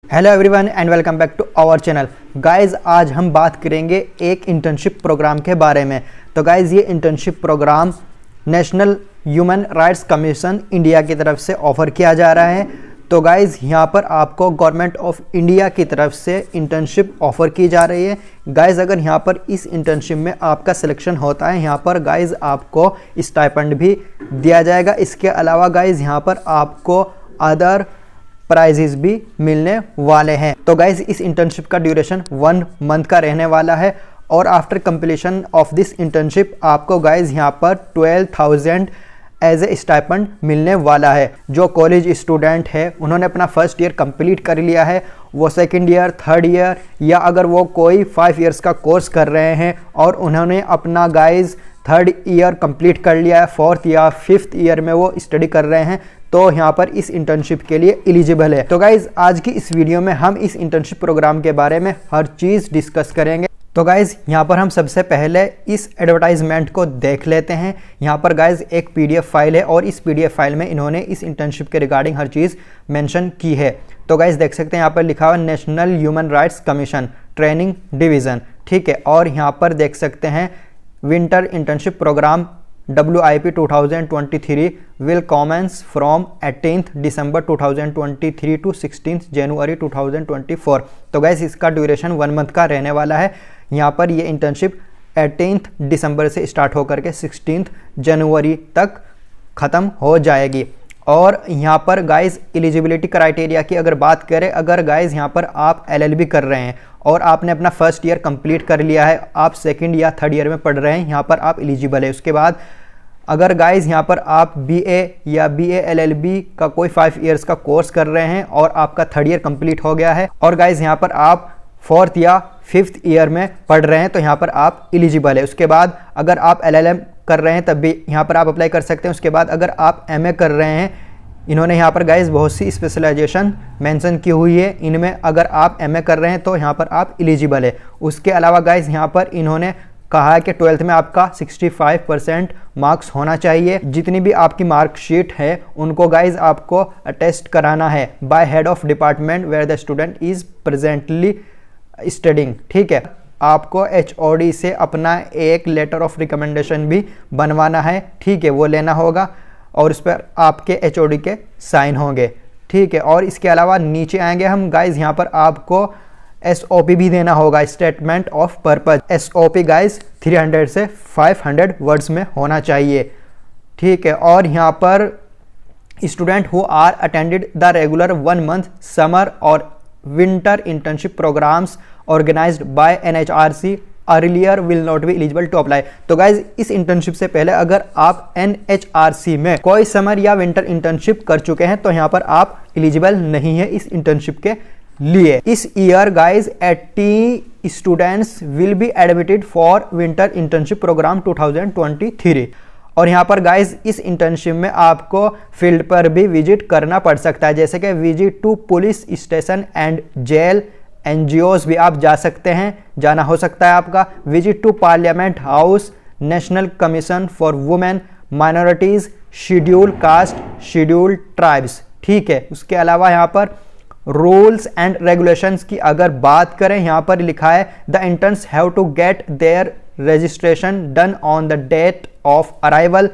Hello everyone and welcome back to our channel. Guys आज हम बात करेंगे एक इंटर्नशिप प्रोग्राम के बारे में। तो गाइज ये internship programme national human rights commission India की तरफ से ऑफर किया जा रहा है। तो गाइज यहाँ पर आपको गवर्नमेंट ऑफ इंडिया की तरफ से इंटर्नशिप ऑफर की जा रही है। गाइज अगर यहाँ पर इस इंटर्नशिप में आपका सिलेक्शन होता है, यहाँ पर गाइज आपको स्टाइपेंड भी दिया जाएगा। इसके अलावा गाइज यहाँ पर आपको अदर प्राइजेस भी मिलने वाले हैं। तो गाइज इस इंटर्नशिप का ड्यूरेशन 1 मंथ का रहने वाला है और after completion of this internship आपको गाइज यहाँ पर 12,000 एज ए स्टाइपेंड मिलने वाला है। जो कॉलेज स्टूडेंट है उन्होंने अपना फर्स्ट ईयर कंप्लीट कर लिया है, वो सेकंड ईयर, थर्ड ईयर या अगर वो कोई 5 इयर्स का कोर्स कर रहे हैं और उन्होंने अपना गाइज थर्ड ईयर कंप्लीट कर लिया है, फोर्थ या फिफ्थ ईयर में वो स्टडी कर रहे हैं, तो यहाँ पर इस इंटर्नशिप के लिए एलिजिबल है। तो गाइज आज की इस वीडियो में हम इस इंटर्नशिप प्रोग्राम के बारे में हर चीज़ डिस्कस करेंगे। तो गाइज यहाँ पर हम सबसे पहले इस एडवर्टाइजमेंट को देख लेते हैं। यहाँ पर गाइज एक पीडीएफ फाइल है और इस पीडीएफ फाइल में इन्होंने इस इंटर्नशिप के रिगार्डिंग हर चीज़ मेंशन की है। तो गाइज देख सकते हैं यहाँ पर लिखा हुआ national human rights commission training division, ठीक है। और यहाँ पर देख सकते हैं winter internship programme WIP 2023 will commence from 18th December 2023 to 16th January 2024। तो गैस इसका ड्यूरेशन 1 मंथ का रहने वाला है। यहाँ पर ये इंटर्नशिप 18th दिसंबर से स्टार्ट होकर के 16th जनवरी तक ख़त्म हो जाएगी। और यहाँ पर गाइज एलिजिबिलिटी क्राइटेरिया की अगर बात करें, अगर गाइज यहाँ पर आप LLB कर रहे हैं और आपने अपना फर्स्ट ईयर कंप्लीट कर लिया है, आप सेकंड या थर्ड ईयर में पढ़ रहे हैं, यहाँ पर आप एलिजिबल है। उसके बाद अगर गाइज यहाँ पर आप BA या BA LLB का कोई 5 इयर्स का कोर्स कर रहे हैं और आपका थर्ड ईयर कंप्लीट हो गया है और गाइज यहाँ पर आप फोर्थ या फिफ्थ ईयर में पढ़ रहे हैं, तो यहाँ पर आप एलिजिबल है। उसके बाद अगर आप LLM कर रहे हैं तब भी यहाँ पर आप अप्लाई कर सकते हैं। उसके बाद अगर आप MA कर रहे हैं, इन्होंने यहाँ पर गाइज बहुत सी स्पेशलाइजेशन मेंशन की हुई है, इनमें अगर आप MA कर रहे हैं तो यहाँ पर आप एलिजिबल है। उसके अलावा गाइज यहाँ पर इन्होंने कहा है कि 12th में आपका 65% मार्क्स होना चाहिए। जितनी भी आपकी मार्कशीट है उनको गाइज आपको अटेस्ट कराना है by head of department where the student is presently studying, ठीक है। आपको HOD से अपना एक लेटर ऑफ रिकमेंडेशन भी बनवाना है, ठीक है, वो लेना होगा और उस पर आपके HOD के साइन होंगे, ठीक है। और इसके अलावा नीचे आएंगे हम गाइज, यहाँ पर आपको SOP भी देना होगा, statement of purpose. SOP guys 300 से 500 वर्ड्स में होना चाहिए, ठीक है। और यहाँ पर student who are attended the regular 1 month summer और winter internship programs organised by NHRC earlier will not be eligible to apply. तो गाइज इस इंटर्नशिप से पहले अगर आप NHRC में कोई समर या विंटर इंटर्नशिप कर चुके हैं तो यहाँ पर आप एलिजिबल नहीं है इस इंटर्नशिप के लिए। इस year guys 80 students will be admitted for winter internship program 2023। और यहाँ पर गाइज इस इंटर्नशिप में आपको फील्ड पर भी विजिट करना पड़ सकता है, जैसे कि visit to police station and jail, NGOs भी आप जा सकते हैं, जाना हो सकता है आपका। Visit to parliament house, national commission for women, minorities, schedule caste, schedule tribes, ठीक है। उसके अलावा यहाँ पर रूल्स एंड रेगुलेशंस की अगर बात करें, यहाँ पर लिखा है the interns have to get their registration done on the date of arrival.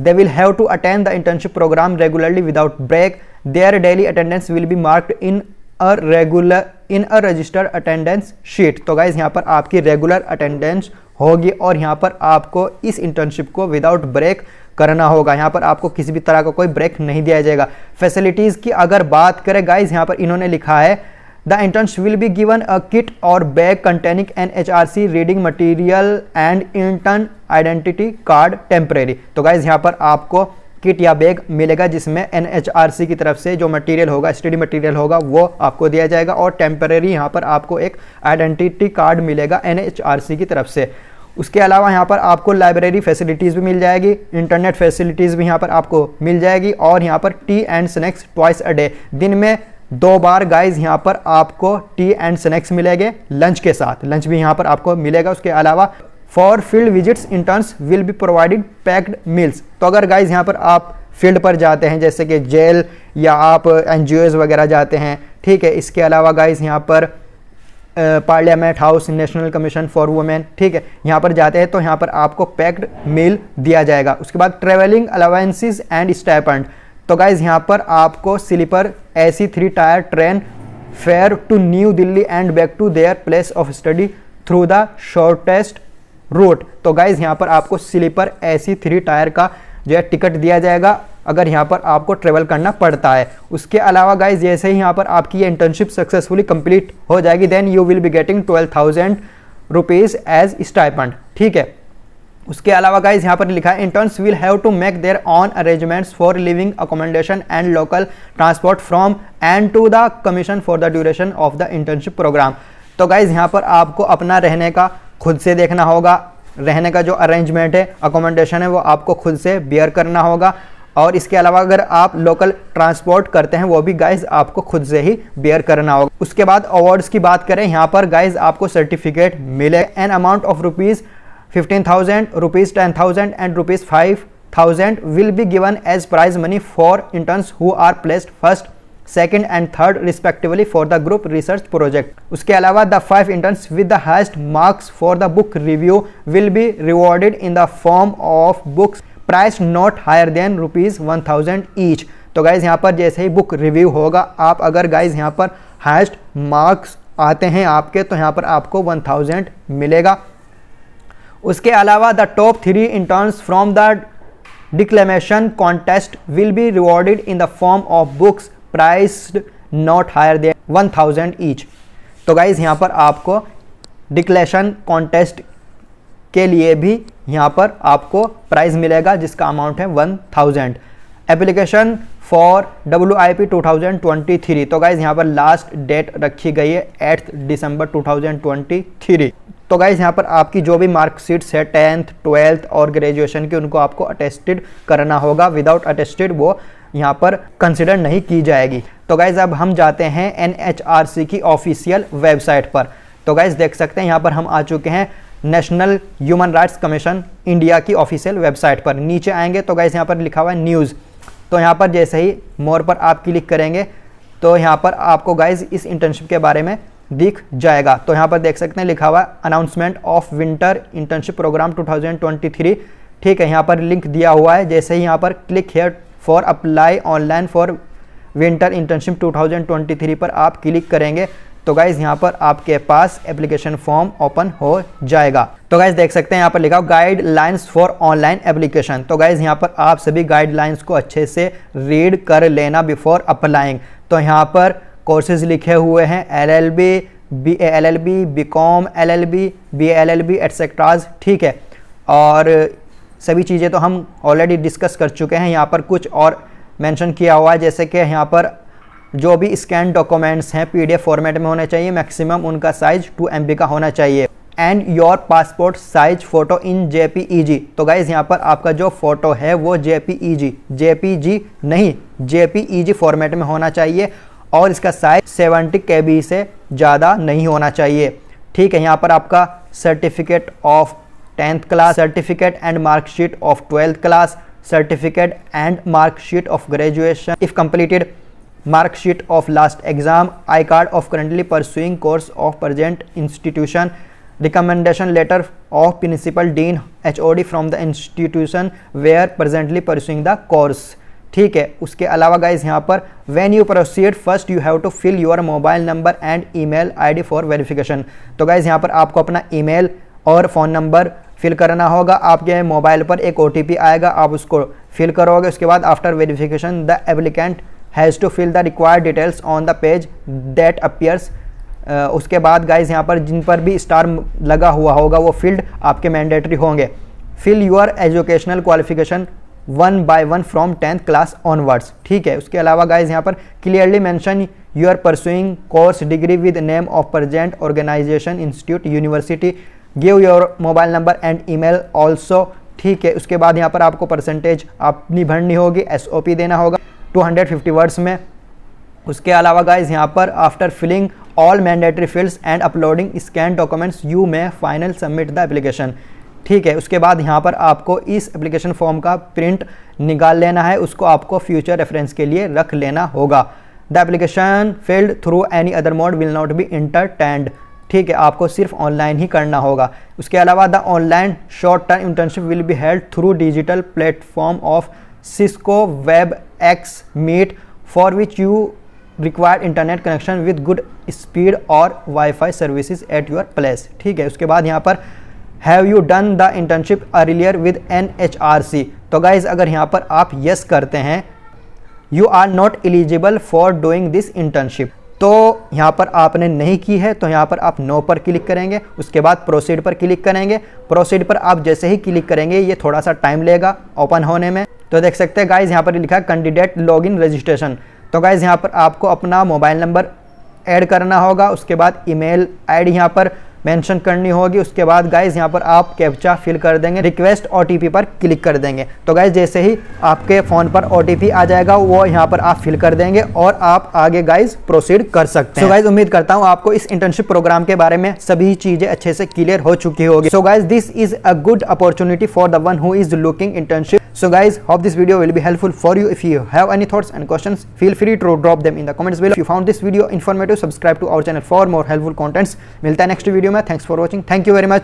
They will have to attend the internship program regularly without break. Their daily attendance will be marked in a registered attendance sheet. तो guys यहाँ पर आपकी regular attendance होगी और यहाँ पर आपको इस इंटर्नशिप को विदाउट ब्रेक करना होगा। यहाँ पर आपको किसी भी तरह का कोई ब्रेक नहीं दिया जाएगा। फैसिलिटीज़ की अगर बात करें गाइज, यहाँ पर इन्होंने लिखा है the interns will be given a kit और bag containing NHRC reading material and intern identity card temporary. तो गाइज यहाँ पर आपको किट या बैग मिलेगा जिसमें NHRC की तरफ से जो मटेरियल होगा, स्टडी मटेरियल होगा, वो आपको दिया जाएगा और टेम्परेरी यहाँ पर आपको एक आइडेंटिटी कार्ड मिलेगा NHRC की तरफ से। उसके अलावा यहाँ पर आपको लाइब्रेरी फैसिलिटीज़ भी मिल जाएगी, इंटरनेट फैसिलिटीज़ भी यहाँ पर आपको मिल जाएगी और यहाँ पर T and snacks twice a day, दिन में 2 बार गाइज यहाँ पर आपको टी एंड स्नैक्स मिलेंगे लंच के साथ, लंच भी यहाँ पर आपको मिलेगा। उसके अलावा for field visits interns will be provided packed meals. तो अगर गाइज यहाँ पर आप फील्ड पर जाते हैं, जैसे कि जेल या आप NGOs वगैरह जाते हैं, ठीक है। इसके अलावा गाइज यहाँ पर parliament house, national commission for women, ठीक है, यहाँ पर जाते हैं तो यहाँ पर आपको पैक्ड मील दिया जाएगा। उसके बाद ट्रेवलिंग अलाउंसेस एंड स्टाइपेंड, तो गाइज यहाँ पर आपको sleeper AC 3 tier train fare to New Delhi and back to their place of study through the shortest route. तो गाइज यहाँ पर आपको स्लीपर AC 3 टायर का जो है टिकट दिया जाएगा अगर यहाँ पर आपको ट्रेवल करना पड़ता है। उसके अलावा गाइज जैसे ही यहाँ पर आपकी ये इंटर्नशिप सक्सेसफुली कंप्लीट हो जाएगी then you will be getting 12,000 rupees as stipend, ठीक है। उसके अलावा गाइज यहाँ पर लिखा है interns will have to make their own arrangements for living accommodation and local transport from and to the commission for the duration of the internship program. तो guys यहाँ पर आपको अपना रहने का खुद से देखना होगा, रहने का जो अरेंजमेंट है, अकोमोडेशन है, वो आपको खुद से बियर करना होगा। और इसके अलावा अगर आप लोकल ट्रांसपोर्ट करते हैं वो भी गाइज आपको खुद से ही बेयर करना होगा। उसके बाद अवार्ड्स की बात करें, यहाँ पर गाइज आपको सर्टिफिकेट मिले an amount of rupees 15,000, rupees 10,000 and rupees 5,000 will be given as prize money for interns who are placed first, second and third respectively for the group research project. उसके अलावा the 5 interns with the highest marks for the book review will be rewarded in the form of books price not higher than rupees 1,000 each. तो guys यहाँ पर जैसे ही book review होगा, आप अगर guys यहाँ पर हाईएस्ट मार्क्स आते हैं आपके तो यहाँ पर आपको 1,000 मिलेगा। उसके अलावा the top 3 interns from the declamation contest will be rewarded in the form of books priced not higher than 1,000 each. तो गाइज यहाँ पर आपको डिक्लेमेशन कॉन्टेस्ट के लिए भी यहाँ पर आपको प्राइज मिलेगा जिसका अमाउंट है 1,000। एप्लीकेशन फॉर WIP 2023, तो गाइज यहाँ पर लास्ट डेट रखी गई है 8 दिसंबर 2023। तो गाइज यहाँ पर आपकी जो भी मार्कशीट्स है 10th 12th और ग्रेजुएशन की उनको आपको अटेस्टेड करना होगा, विदाउट अटेस्टेड वो यहाँ पर कंसिडर नहीं की जाएगी। तो गाइज अब हम जाते हैं NHRC की ऑफिशियल वेबसाइट पर। तो गाइज देख सकते हैं यहाँ पर हम आ चुके हैं national human rights commission India की ऑफिशियल वेबसाइट पर। नीचे आएंगे तो गाइस यहाँ पर लिखा हुआ है न्यूज़, तो यहाँ पर जैसे ही मोर पर आप क्लिक करेंगे तो यहाँ पर आपको गाइस इस इंटर्नशिप के बारे में दिख जाएगा। तो यहाँ पर देख सकते हैं लिखा हुआ है announcement of winter internship program 2023, ठीक है। यहाँ पर लिंक दिया हुआ है, जैसे ही यहाँ पर click here for apply online for winter internship 2023 पर आप क्लिक करेंगे तो गाइज यहाँ पर आपके पास एप्लीकेशन फॉर्म ओपन हो जाएगा। तो गाइज देख सकते हैं यहाँ पर लिखा गाइडलाइंस फॉर ऑनलाइन एप्लीकेशन। तो गाइज यहाँ पर आप सभी गाइडलाइंस को अच्छे से रीड कर लेना बिफोर अप्लाइंग। तो यहाँ पर कोर्सेज लिखे हुए हैं LLB, BA LLB, BCom LLB, BA LLB एटसेट्राज, ठीक है। और सभी चीज़ें तो हम ऑलरेडी डिस्कस कर चुके हैं। यहाँ पर कुछ और मेंशन किया हुआ है, जैसे कि यहाँ पर जो भी स्कैन डॉक्यूमेंट्स हैं PDF फॉर्मेट में होने चाहिए, मैक्सिमम उनका साइज 2 MB का होना चाहिए and your passport size photo in JPEG। तो गाइज यहाँ पर आपका जो फोटो है वो JPG नहीं JPEG फॉर्मेट में होना चाहिए और इसका साइज 70 KB से ज़्यादा नहीं होना चाहिए, ठीक है। यहाँ पर आपका certificate of 10th class, certificate and marksheet of 12th class, certificate and marksheet of graduation if completed, marksheet of last exam, I-card of currently pursuing course of present institution, recommendation letter of principal dean HOD from the institution where presently pursuing the course, ठीक है। उसके अलावा guys यहाँ पर when you proceed first you have to fill your mobile number and email ID for verification। तो guys यहाँ पर आपको अपना ईमेल और फ़ोन नंबर फिल करना होगा। आपके मोबाइल पर एक OTP आएगा, आप उसको फिल करोगे। उसके बाद after verification the applicant has to fill the required details on the page that appears. उसके बाद गाइज यहाँ पर जिन पर भी स्टार लगा हुआ होगा वो फील्ड आपके मैंडेटरी होंगे। Fill your educational qualification 1 by 1 from 10th class onwards, ठीक है। उसके अलावा गाइज यहाँ पर clearly mention you are pursuing course degree with name of present organisation institute university, give your mobile number and email also, ठीक है। उसके बाद यहाँ पर आपको परसेंटेज अपनी भरनी होगी, SOP देना होगा 250 वर्ड्स में। उसके अलावा गाइज यहाँ पर after filling all mandatory fields and uploading scan documents you may final submit the application, ठीक है। उसके बाद यहाँ पर आपको इस एप्लीकेशन फॉर्म का प्रिंट निकाल लेना है, उसको आपको फ्यूचर रेफरेंस के लिए रख लेना होगा। The application filled through any other mode will not be entertained. ठीक है, आपको सिर्फ ऑनलाइन ही करना होगा। उसके अलावा the online short term internship will be held through digital platform of Cisco Webex meet for which you required internet connection with good speed और wifi services at your place. ठीक है, उसके बाद यहाँ पर have you done the internship earlier with NHRC। तो guys अगर यहाँ पर आप यस करते हैं, you are not eligible for doing this internship, तो यहाँ पर आपने नहीं की है तो यहाँ पर आप नो पर क्लिक करेंगे। उसके बाद प्रोसीड पर क्लिक करेंगे। प्रोसीड पर आप जैसे ही क्लिक करेंगे ये थोड़ा सा टाइम लेगा ओपन होने में। तो देख सकते हैं गाइज यहाँ पर लिखा है कैंडिडेट लॉगिन रजिस्ट्रेशन। तो गाइज यहाँ पर आपको अपना मोबाइल नंबर ऐड करना होगा। उसके बाद ईमेल आईडी यहाँ पर मेंशन करनी होगी। उसके बाद गाइज यहाँ पर आप कैप्चा फिल कर देंगे, रिक्वेस्ट OTP पर क्लिक कर देंगे। तो गाइज जैसे ही आपके फ़ोन पर OTP आ जाएगा वो यहाँ पर आप फिल कर देंगे और आप आगे गाइज प्रोसीड कर सकते हैं। सो गाइज उम्मीद करता हूँ आपको इस इंटर्नशिप प्रोग्राम के बारे में सभी चीज़ें अच्छे से क्लियर हो चुकी होगी। So guys this is a good opportunity for the one who is looking internship. So guys, hope this video will be helpful for you. If you have any thoughts and questions, feel free to drop them in the comments below. If you found this video informative, subscribe to our channel for more helpful contents. मिलता है next video में. Thanks for watching. Thank you very much.